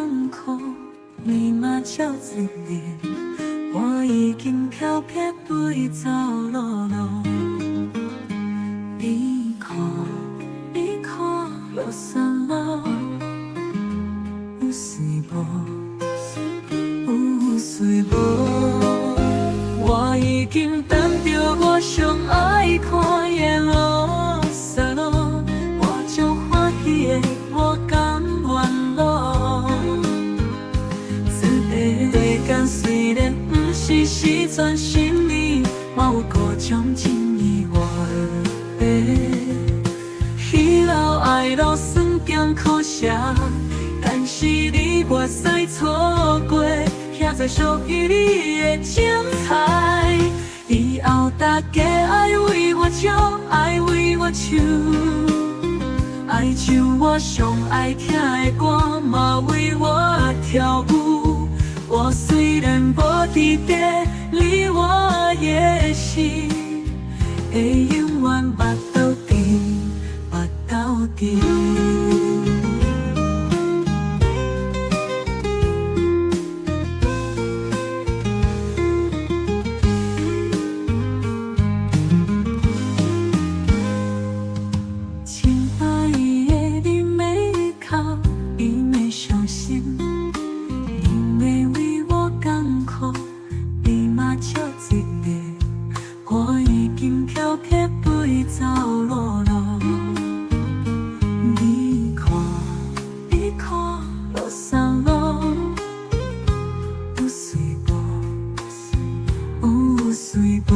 港口，你嘛照一年，我已经飘撇飞走路路。你看，你看，落山路有水无？有水无？我已经等到我上爱看的路山路，我将欢喜的我甘愿路。一个对间虽然不是时全心意，嘛有各种情意活的。彼路爱路酸咸苦涩，但是你袂使错过，遐在属于你的精彩。以后大家爱为我唱，爱为我唱，爱唱我上爱听的歌，嘛为我跳舞。我虽然无伫地，你我也是会永远目斗阵，目斗阵。我已经飘撇飞走路路，你看，你看，落山路有水无？有水无？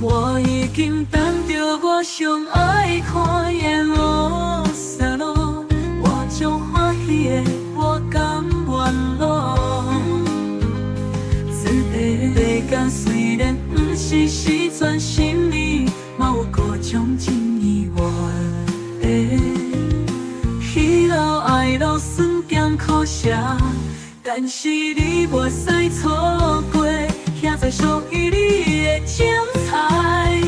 我已经等到我上爱看的路山路，我将欢喜的我甘愿路。对间虽然不是时全心意，嘛有各种情意活的。彼路爱路酸咸苦涩，但是你袂使错过，遐在属于你的精彩。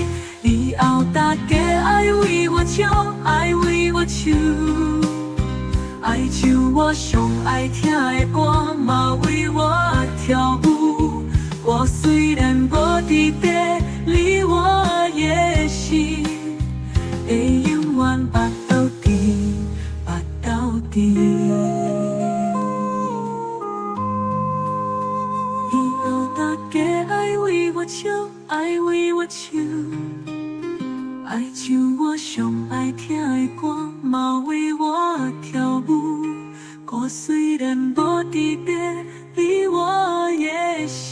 以后大家爱为我唱，爱为我唱，爱唱我上爱听的歌，嘛为我跳舞。我虽然无伫地，你我也是会永远目斗阵，目斗阵。以后大家爱为我唱，爱为我唱，爱唱我上爱听的歌，嘛为我跳舞。我虽然无伫地，你我也是。